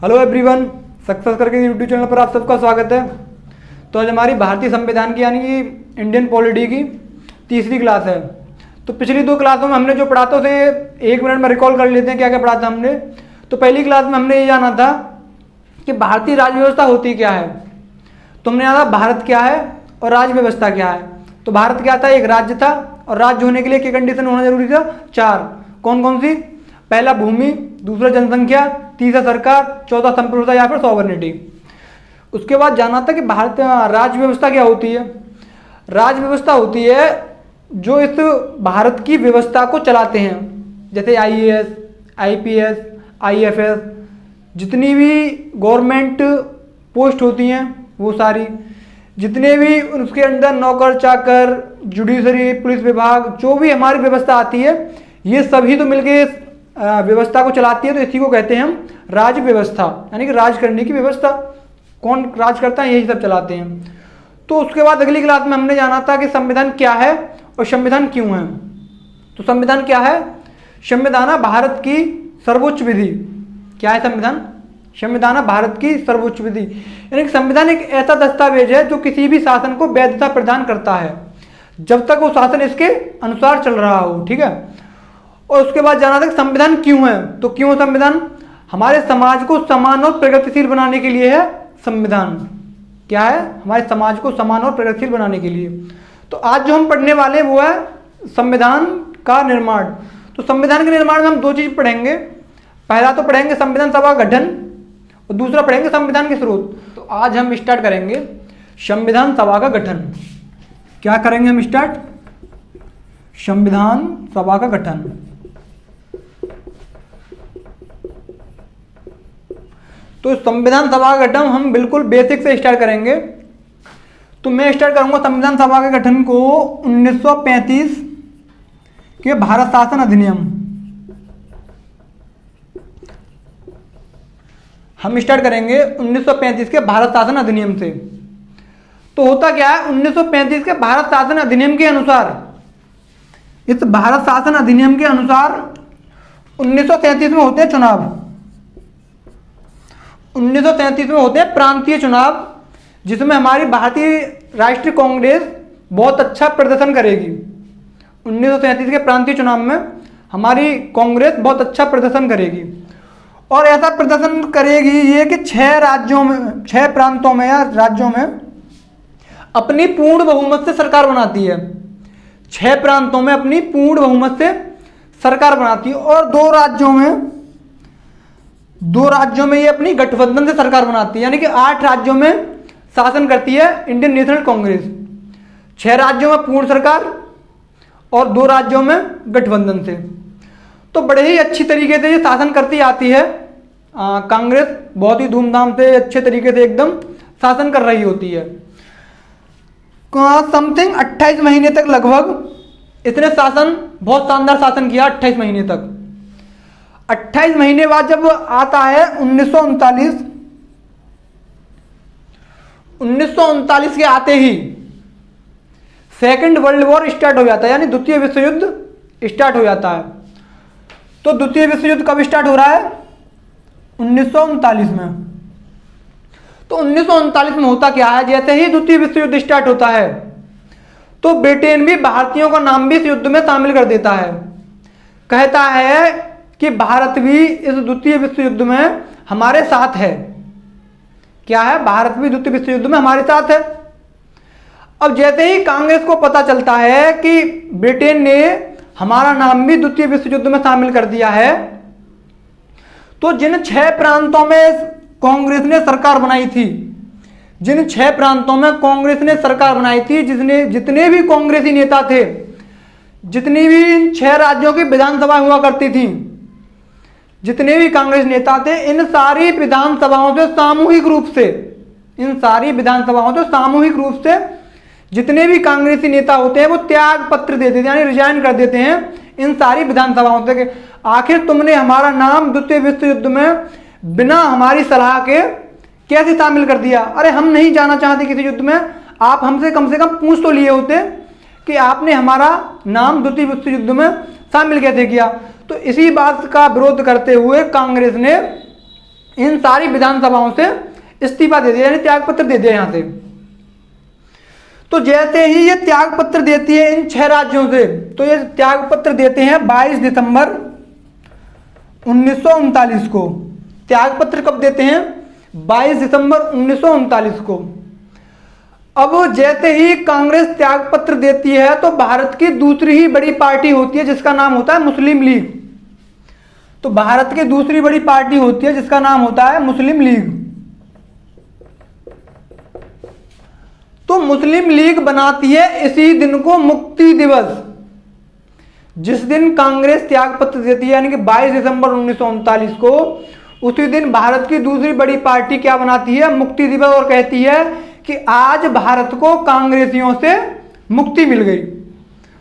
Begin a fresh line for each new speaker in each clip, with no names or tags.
Hello everyone, success करके YouTube channel पर आप सबका स्वागत है। तो आज हमारी भारतीय संविधान की यानी कि इंडियन पॉलिटी की तीसरी क्लास है। तो पिछली दो क्लासों में हमने जो पढ़ा था उसे 1 मिनट में रिकॉल कर लेते हैं क्या क्या पढ़ा था हमने। तो पहली क्लास में हमने ये जाना था कि भारतीय राज्य व्यवस्था होती क्या है। तो हमने जाना भारत क्या है और राज्य व्यवस्था क्या है। तो भारत क्या था, एक राज्य था और राज्य होने के लिए क्या कंडीशन होना जरूरी था, 4। कौन कौन सी? पहला भूमि, दूसरा जनसंख्या, तीसरा सरकार, चौथा संप्रभुता या फिर सॉवरेनिटी। उसके बाद जाना था कि भारत राज्य व्यवस्था क्या होती है। राज्य व्यवस्था होती है जो इस भारत की व्यवस्था को चलाते हैं, जैसे IAS, IPS, IFS, जितनी भी गवर्नमेंट पोस्ट होती हैं वो सारी, जितने भी उसके अंदर नौकर चाकर, जुडिशरी, पुलिस विभाग, जो भी हमारी व्यवस्था आती है ये सभी तो मिलके व्यवस्था को चलाती है। तो इसी को कहते हैं हम राज्य व्यवस्था, यानी कि राज करने की व्यवस्था। कौन राज करता है, यही सब चलाते हैं। तो उसके बाद अगली क्लास में हमने जाना था कि संविधान क्या है और संविधान क्यों है। तो संविधान क्या है? संविधान है भारत की सर्वोच्च विधि। क्या है संविधान? संविधान है भारत की सर्वोच्च विधि, यानी कि संविधान एक ऐसा दस्तावेज है जो किसी भी शासन को वैधता प्रदान करता है जब तक वो शासन इसके अनुसार चल रहा हो, ठीक है। और उसके बाद जाना था कि संविधान क्यों है। तो क्यों संविधान? हमारे समाज को समान और प्रगतिशील बनाने के लिए है संविधान। क्या है? हमारे समाज को समान और प्रगतिशील बनाने के लिए। तो आज जो हम पढ़ने वाले हैं वो है संविधान का निर्माण। तो संविधान के निर्माण में हम 2 चीज पढ़ेंगे। पहला तो पढ़ेंगे संविधान सभा का गठन और दूसरा पढ़ेंगे संविधान के स्रोत। तो आज हम स्टार्ट करेंगे संविधान सभा का गठन। क्या करेंगे हम स्टार्ट? संविधान सभा का गठन। तो संविधान सभा का गठन हम बिल्कुल बेसिक से स्टार्ट करेंगे। तो मैं स्टार्ट करूंगा संविधान सभा के गठन को 1935 के भारत शासन अधिनियम। हम स्टार्ट करेंगे 1935 के भारत शासन अधिनियम से। तो होता क्या है, 1935 के भारत शासन अधिनियम के अनुसार, इस भारत शासन अधिनियम के अनुसार 1937 में होते हैं चुनाव। 1937 में होते हैं प्रांतीय चुनाव, जिसमें हमारी भारतीय राष्ट्रीय कांग्रेस बहुत अच्छा प्रदर्शन करेगी। 1937 के प्रांतीय चुनाव में हमारी कांग्रेस बहुत अच्छा प्रदर्शन करेगी और ऐसा प्रदर्शन करेगी ये कि 6 राज्यों में, 6 प्रांतों में या राज्यों में अपनी पूर्ण बहुमत से सरकार बनाती है। 6 प्रांतों में अपनी पूर्ण बहुमत से सरकार बनाती है और 2 राज्यों में ये अपनी गठबंधन से सरकार बनाती है, यानी कि 8 राज्यों में शासन करती है इंडियन नेशनल कांग्रेस। 6 राज्यों में पूर्ण सरकार और 2 राज्यों में गठबंधन से। तो बड़े ही अच्छी तरीके से ये शासन करती आती है कांग्रेस, बहुत ही धूमधाम से अच्छे तरीके से एकदम शासन कर रही होती है। समथिंग 28 महीने तक लगभग इसने शासन, बहुत शानदार शासन किया 28 महीने तक। 28 महीने बाद जब आता है 1939 के आते ही सेकेंड वर्ल्ड वॉर स्टार्ट हो जाता है, यानी द्वितीय विश्व युद्ध स्टार्ट हो जाता है। तो द्वितीय विश्व युद्ध कब स्टार्ट हो रहा है? 1939 में। तो 1939 में होता क्या है, जैसे ही द्वितीय विश्व युद्ध स्टार्ट होता है तो ब्रिटेन भी भारतीयों का नाम भी इस युद्ध में शामिल कर देता है। कहता है कि भारत भी इस द्वितीय विश्व युद्ध में हमारे साथ है। क्या है? भारत भी द्वितीय विश्व युद्ध में हमारे साथ है। अब जैसे ही कांग्रेस को पता चलता है कि ब्रिटेन ने हमारा नाम भी द्वितीय विश्व युद्ध में शामिल कर दिया है, तो जिन 6 प्रांतों में कांग्रेस ने सरकार बनाई थी, जिन 6 प्रांतों में कांग्रेस ने सरकार बनाई थी, जितने भी कांग्रेसी नेता थे, जितनी भी इन 6 राज्यों की विधानसभा हुआ करती थी, जितने भी कांग्रेस नेता थे, इन सारी विधानसभाओं से सामूहिक रूप से जितने भी कांग्रेसी नेता होते हैं वो त्याग पत्र दे देते हैं, यानी रिजाइन कर देते हैं इन सारी विधानसभाओं से। आखिर तुमने हमारा नाम द्वितीय विश्व युद्ध में बिना हमारी सलाह के कैसे शामिल कर दिया? अरे हम नहीं जाना चाहते किसी युद्ध में, आप हमसे कम से कम पूछ तो लिए होते कि आपने हमारा नाम द्वितीय विश्व युद्ध में शामिल कैसे किया। तो इसी बात का विरोध करते हुए कांग्रेस ने इन सारी विधानसभाओं से इस्तीफा दे दिया, यानी त्याग पत्र दे दिया यहाँ से। तो जैसे ही ये त्याग पत्र देती है इन 6 राज्यों से, तो ये त्याग पत्र देते हैं 22 दिसंबर 1939 को। त्याग पत्र कब देते हैं? 22 दिसंबर 1939 को। अब जैसे ही कांग्रेस त्याग पत्र देती है तो भारत की दूसरी ही बड़ी पार्टी होती है जिसका नाम होता है मुस्लिम लीग। तो भारत की दूसरी बड़ी पार्टी होती है जिसका नाम होता है मुस्लिम लीग। तो मुस्लिम लीग बनाती है इसी दिन को मुक्ति दिवस। जिस दिन कांग्रेस त्याग पत्र देती है यानी कि 22 दिसंबर 1939 को, उसी दिन भारत की दूसरी बड़ी पार्टी क्या बनाती है? मुक्ति दिवस, और कहती है कि आज भारत को कांग्रेसियों से मुक्ति मिल गई।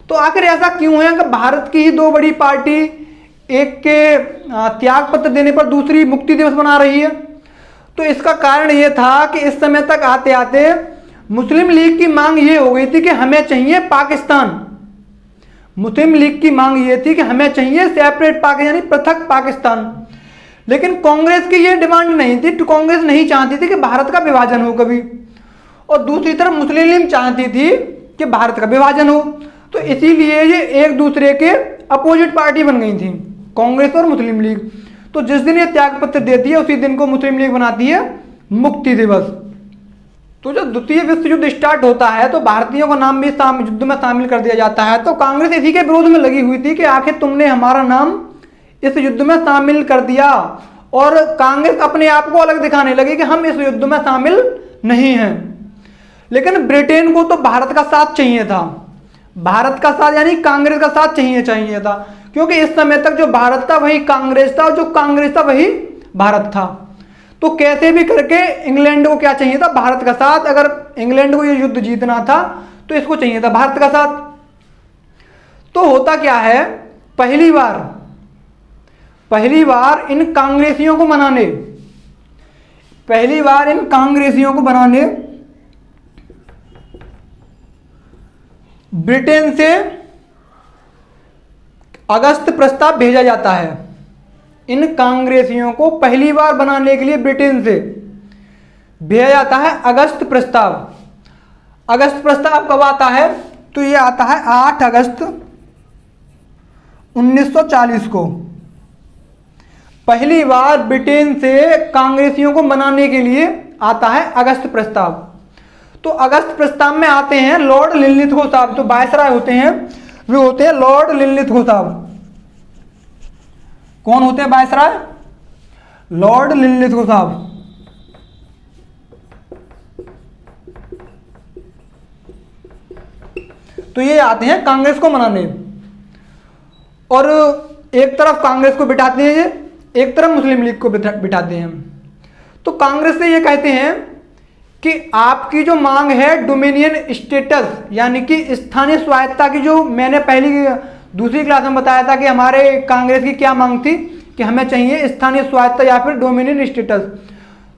तो आखिर ऐसा क्यों है कि भारत की ही 2 बड़ी पार्टी एक के त्याग पत्र देने पर दूसरी मुक्ति दिवस मना रही है? तो इसका कारण यह था कि इस समय तक आते आते मुस्लिम लीग की मांग ये हो गई थी कि हमें चाहिए पाकिस्तान। मुस्लिम लीग की मांग ये थी कि हमें चाहिए सेपरेट पाकिस्तान, यानी पृथक पाकिस्तान। लेकिन कांग्रेस की ये डिमांड नहीं थी। तो कांग्रेस नहीं चाहती थी कि भारत का विभाजन हो कभी, और दूसरी तरफ मुस्लिम लीग चाहती थी कि भारत का विभाजन हो। तो इसीलिए ये एक दूसरे के अपोजिट पार्टी बन गई थी, कांग्रेस और मुस्लिम लीग। तो जिस दिन ये त्याग पत्र देती है उसी दिन को मुस्लिम लीग बनाती है मुक्ति दिवस। तो जब द्वितीय विश्व युद्ध स्टार्ट होता है तो भारतीयों का नाम भी युद्ध में शामिल कर दिया जाता है। तो कांग्रेस इसी के विरोध में लगी हुई थी कि आखिर तुमने हमारा नाम इस युद्ध में शामिल कर दिया, और कांग्रेस अपने आप को अलग दिखाने लगी कि हम इस युद्ध में शामिल नहीं हैं। लेकिन ब्रिटेन को तो भारत का साथ चाहिए था, भारत का साथ यानी कांग्रेस का साथ चाहिए था, क्योंकि इस समय तक जो भारत था वही कांग्रेस था, और जो कांग्रेस था वही भारत था। तो कैसे भी करके इंग्लैंड को क्या चाहिए था? भारत का साथ। अगर इंग्लैंड को ये युद्ध जीतना था तो इसको चाहिए था भारत का साथ। तो होता क्या है, पहली बार इन कांग्रेसियों को बनाने ब्रिटेन से अगस्त प्रस्ताव भेजा जाता है। इन कांग्रेसियों को पहली बार बनाने के लिए ब्रिटेन से भेजा जाता है अगस्त प्रस्ताव। अगस्त प्रस्ताव कब आता है? तो ये आता है 8 अगस्त 1940 को। पहली बार ब्रिटेन से कांग्रेसियों को मनाने के लिए आता है अगस्त प्रस्ताव। तो अगस्त प्रस्ताव में आते हैं लॉर्ड लिनलिथगो साहब। तो वायसराय होते हैं, वे होते हैं लॉर्ड लिनलिथगो साहब। कौन होते हैं वायसराय? लॉर्ड लिनलिथगो साहब। तो ये आते हैं कांग्रेस को मनाने, और एक तरफ कांग्रेस को बिठाते हैं ये, एक तरफ मुस्लिम लीग को बिठाते हैं। तो कांग्रेस से ये कहते हैं कि आपकी जो मांग है डोमिनियन स्टेटस, यानी कि स्थानीय स्वायत्ता की, जो मैंने दूसरी क्लास में बताया था कि हमारे कांग्रेस की क्या मांग थी कि हमें चाहिए स्थानीय स्वायत्ता या फिर डोमिनियन स्टेटस।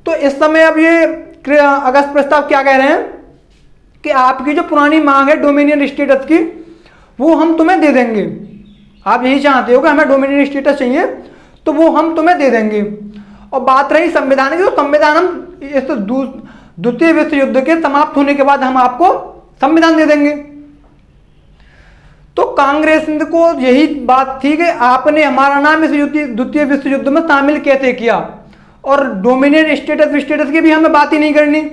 तो इस समय अब ये अगस्त प्रस्ताव क्या कह रहे हैं कि आपकी जो पुरानी मांग है डोमिनियन स्टेटस की, वो हम तुम्हें दे देंगे। आप यही चाहते हो कि हमें डोमिनियन स्टेटस चाहिए, तो वो हम तुम्हें दे देंगे। और बात रही संविधान की, तो संविधान हम इस द्वितीय विश्व युद्ध के समाप्त होने के बाद हम आपको संविधान दे देंगे। तो कांग्रेस को यही बात थी कि आपने हमारा नाम इस द्वितीय विश्व युद्ध में शामिल कैसे किया, और डोमिनियन स्टेटस की भी हमें बात ही नहीं करनी,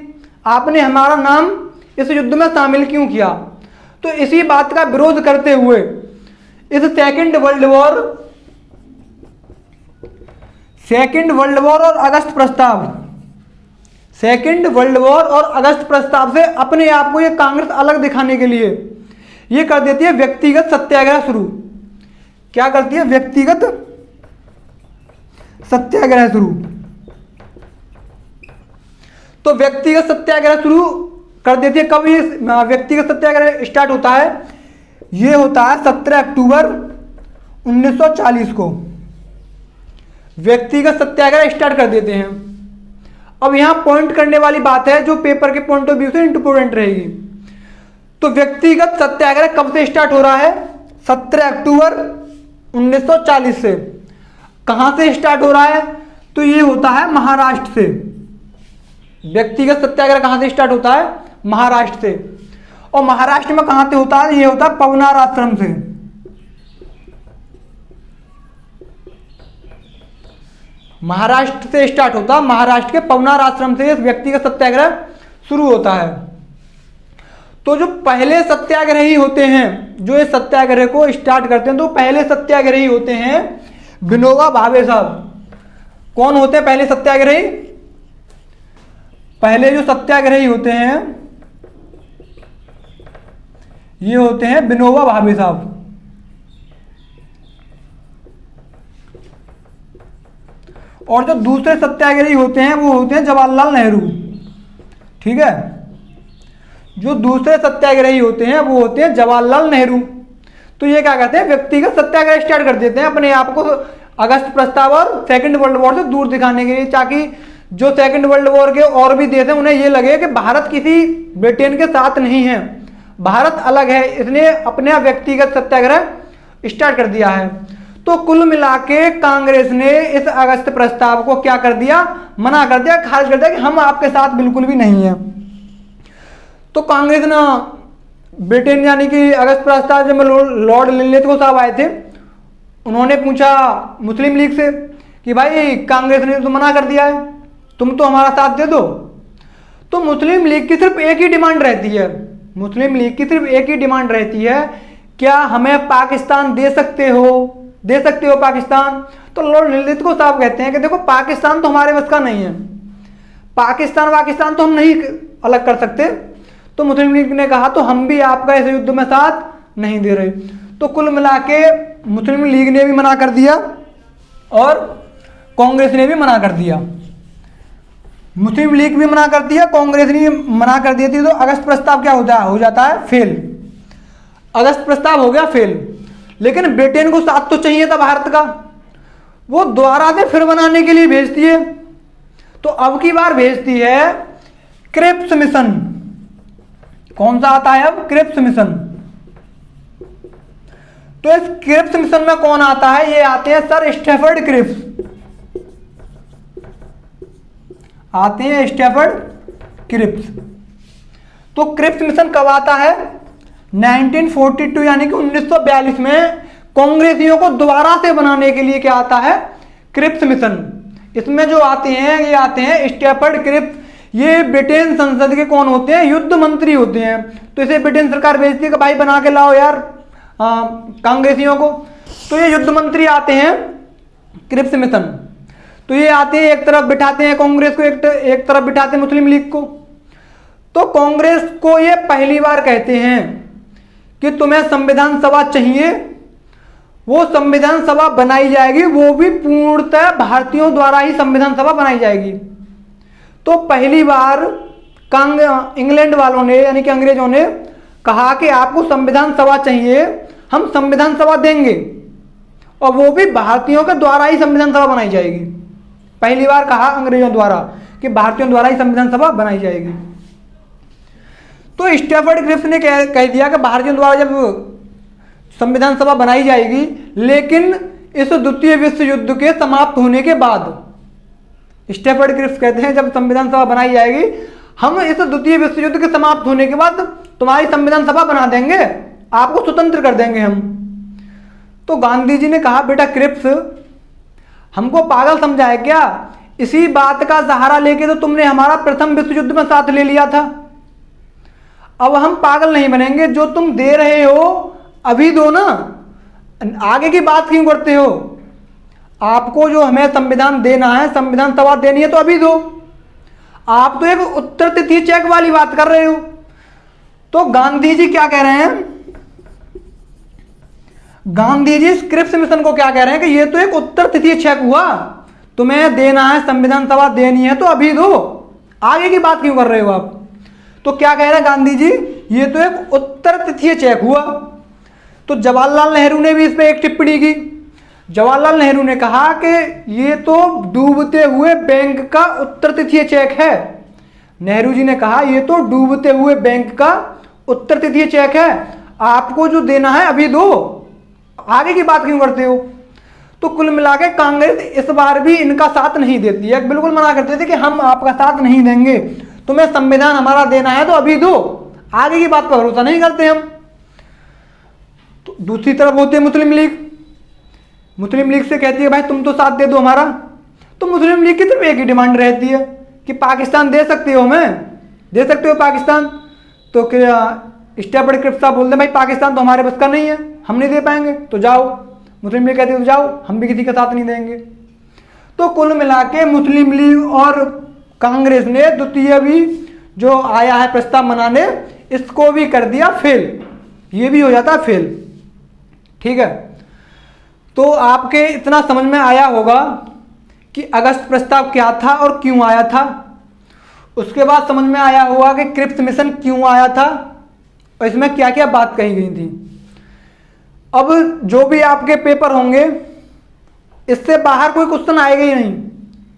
आपने हमारा नाम इस युद्ध में शामिल क्यों किया। तो इसी बात का विरोध करते हुए इस सेकेंड वर्ल्ड वॉर और अगस्त प्रस्ताव से अपने आप को ये कांग्रेस अलग दिखाने के लिए ये कर देती है व्यक्तिगत सत्याग्रह शुरू। क्या करती है? व्यक्तिगत सत्याग्रह शुरू। तो व्यक्तिगत सत्याग्रह शुरू कर देती है। कब ये व्यक्तिगत सत्याग्रह स्टार्ट होता है? ये होता है 17 अक्टूबर 1940 को व्यक्तिगत सत्याग्रह स्टार्ट कर देते हैं। अब यहां पॉइंट करने वाली बात है जो पेपर के पॉइंट ऑफ व्यू से इंपोर्टेंट रहेगी। तो व्यक्तिगत सत्याग्रह कब से स्टार्ट हो रहा है? 17 अक्टूबर 1940 से। कहां से स्टार्ट हो रहा है? तो तो ये होता है महाराष्ट्र से। व्यक्तिगत सत्याग्रह कहां से स्टार्ट होता है? महाराष्ट्र से। और महाराष्ट्र में कहां से होता है? ये होता है पवनार आश्रम से। महाराष्ट्र से स्टार्ट होता है, महाराष्ट्र के पवनार आश्रम से व्यक्तिगत सत्याग्रह शुरू होता है। तो जो पहले सत्याग्रही होते हैं, जो इस सत्याग्रह को स्टार्ट करते हैं, तो पहले सत्याग्रही होते हैं विनोबा भावे साहब। कौन होते हैं पहले सत्याग्रही? पहले जो सत्याग्रही होते हैं ये होते हैं विनोबा भावे साहब। और जो दूसरे सत्याग्रही होते हैं वो होते हैं जवाहरलाल नेहरू। ठीक है, जो दूसरे सत्याग्रही होते हैं वो होते हैं जवाहरलाल नेहरू। तो ये क्या कहते हैं? व्यक्तिगत सत्याग्रह स्टार्ट कर देते हैं अपने आप को अगस्त प्रस्ताव और सेकंड वर्ल्ड वॉर से दूर दिखाने के लिए, ताकि जो सेकंड वर्ल्ड वॉर के और भी देश हैं उन्हें ये लगे कि भारत किसी ब्रिटेन के साथ नहीं है, भारत अलग है, इसने अपने व्यक्तिगत सत्याग्रह स्टार्ट कर दिया है। तो कुल मिला के कांग्रेस ने इस अगस्त प्रस्ताव को क्या कर दिया? मना कर दिया, खारिज कर दिया कि हम आपके साथ बिल्कुल भी नहीं है। तो कांग्रेस ना ब्रिटेन यानी कि अगस्त प्रस्ताव जब लॉर्ड लिनलिथगो साहब आए थे, उन्होंने पूछा मुस्लिम लीग से कि भाई कांग्रेस ने तो मना कर दिया है, तुम तो हमारा साथ दे दो। तो मुस्लिम लीग की सिर्फ एक ही डिमांड रहती है, मुस्लिम लीग की सिर्फ एक ही डिमांड रहती है, क्या हमें पाकिस्तान दे सकते हो? दे सकते हो पाकिस्तान? तो लॉर्ड लिनलिथगो साहब कहते हैं कि देखो पाकिस्तान तो हमारे बस का नहीं है, पाकिस्तान तो हम नहीं अलग कर सकते। तो मुस्लिम लीग ने कहा तो हम भी आपका इस युद्ध में साथ नहीं दे रहे। तो कुल मिला के मुस्लिम लीग ने भी मना कर दिया और कांग्रेस ने भी मना कर दिया। मुस्लिम लीग भी मना कर दिया, कांग्रेस ने मना कर दी थी। तो अगस्त प्रस्ताव क्या हो जाता है? फेल। अगस्त प्रस्ताव हो गया फेल। लेकिन ब्रिटेन को साथ तो चाहिए था भारत का, वो दोबारा से फिर बनाने के लिए भेजती है। तो अब की बार भेजती है क्रिप्स मिशन। कौन सा आता है अब? Cripps Mission. तो इस क्रिप्स मिशन में कौन आता है? ये आते हैं सर स्टैफर्ड क्रिप्स, आते हैं स्टैफर्ड क्रिप्स। तो क्रिप्स मिशन कब आता है? 1942 यानी कि 1942 में कांग्रेसियों को दोबारा से बनाने के लिए क्या आता है? Cripps Mission. इसमें जो आते हैं ये आते हैं स्टैफर्ड क्रिप्स। ये ब्रिटेन संसद के कौन होते हैं? युद्ध मंत्री होते हैं। तो इसे ब्रिटेन सरकार भेजती है कि भाई बना के लाओ यार कांग्रेसियों को। तो ये युद्ध मंत्री आते हैं क्रिप्स मिशन। तो ये आते हैं, एक तरफ बिठाते हैं कांग्रेस को, एक तरफ बिठाते हैं मुस्लिम लीग को। तो कांग्रेस को ये पहली बार कहते हैं कि तुम्हें संविधान सभा चाहिए, वो संविधान सभा बनाई जाएगी, वो भी पूर्णतः भारतीयों द्वारा ही संविधान सभा बनाई जाएगी। तो पहली बार इंग्लैंड वालों ने यानी कि अंग्रेजों ने कहा कि आपको संविधान सभा चाहिए, हम संविधान सभा देंगे, और वो भी भारतीयों के द्वारा ही संविधान सभा बनाई जाएगी। पहली बार कहा अंग्रेजों द्वारा कि भारतीयों द्वारा ही संविधान सभा बनाई जाएगी। तो स्टैफर्ड क्रिप्स ने कह दिया कि भारतीयों द्वारा जब संविधान सभा बनाई जाएगी, लेकिन इस द्वितीय विश्व युद्ध के समाप्त होने के बाद, स्टैफर्ड क्रिप्स कहते हैं जब संविधान सभा बनाई जाएगी, हम इस द्वितीय विश्व युद्ध के समाप्त होने के बाद तुम्हारी संविधान सभा बना देंगे, आपको स्वतंत्र कर देंगे हम। तो गांधी जी ने कहा बेटा क्रिप्स, हमको पागल समझा है क्या? इसी बात का सहारा लेके तो तुमने हमारा प्रथम विश्व युद्ध में साथ ले लिया था। अब हम पागल नहीं बनेंगे, जो तुम दे रहे हो अभी दो ना, आगे की बात क्यों करते हो? आपको जो हमें संविधान देना है, संविधान सभा देनी है तो अभी दो। आप तो एक उत्तर तिथि चेक वाली बात कर रहे हो। तो गांधी जी क्या कह रहे हैं? गांधी जी क्रिप्स मिशन को क्या कह रहे हैं कि ये तो एक उत्तर तिथि चेक हुआ, तुम्हें देना है संविधान सभा देनी है तो अभी दो, आगे की बात क्यों कर रहे हो आप? तो क्या कह रहे हैं गांधी जी? ये तो एक उत्तर तिथि चेक हुआ। तो जवाहरलाल नेहरू ने भी इस पर एक टिप्पणी की। जवाहरलाल नेहरू ने कहा कि ये तो डूबते हुए बैंक का उत्तर तिथि चेक है। नेहरू जी ने कहा ये तो डूबते हुए बैंक का उत्तर तिथि चेक है, आपको जो देना है अभी दो, आगे की बात क्यों करते हो? तो कुल मिला के कांग्रेस इस बार भी इनका साथ नहीं देती है, बिल्कुल मना करते थे कि हम आपका साथ नहीं देंगे, तुम्हें संविधान हमारा देना है तो अभी दो, आगे की बात पर भरोसा नहीं करते हम। तो दूसरी तरफ होती है मुस्लिम लीग। मुस्लिम लीग से कहती है भाई तुम तो साथ दे दो हमारा, तो मुस्लिम लीग की सिर्फ एक ही डिमांड रहती है कि पाकिस्तान दे सकते हो, हमें दे सकते हो पाकिस्तान। तो क्या स्टेफर्ड क्रिप्स साहब बोलते हैं भाई पाकिस्तान तो हमारे बस का नहीं है, हम नहीं दे पाएंगे, तो जाओ। मुस्लिम लीग कहती है तो जाओ, हम भी किसी का साथ नहीं देंगे। तो कुल मिला के मुस्लिम लीग और कांग्रेस ने द्वितीय भी जो आया है प्रस्ताव बनाने, इसको भी कर दिया फेल, ये भी हो जाता है फेल। ठीक है, तो आपके इतना समझ में आया होगा कि अगस्त प्रस्ताव क्या था और क्यों आया था। उसके बाद समझ में आया होगा कि क्रिप्स मिशन क्यों आया था और इसमें क्या क्या बात कही गई थी। अब जो भी आपके पेपर होंगे, इससे बाहर कोई क्वेश्चन आएगा ही नहीं,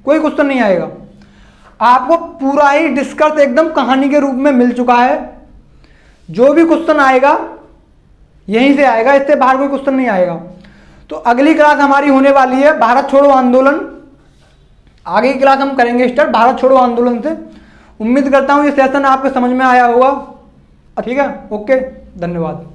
कोई क्वेश्चन नहीं आएगा। आपको पूरा ही डिस्कस एकदम कहानी के रूप में मिल चुका है। जो भी क्वेश्चन आएगा यहीं से आएगा, इससे बाहर कोई क्वेश्चन नहीं आएगा। तो अगली क्लास हमारी होने वाली है भारत छोड़ो आंदोलन। आगे की क्लास हम करेंगे स्टार्ट भारत छोड़ो आंदोलन से। उम्मीद करता हूं ये सेशन आपको समझ में आया होगा। ठीक है, ओके, धन्यवाद।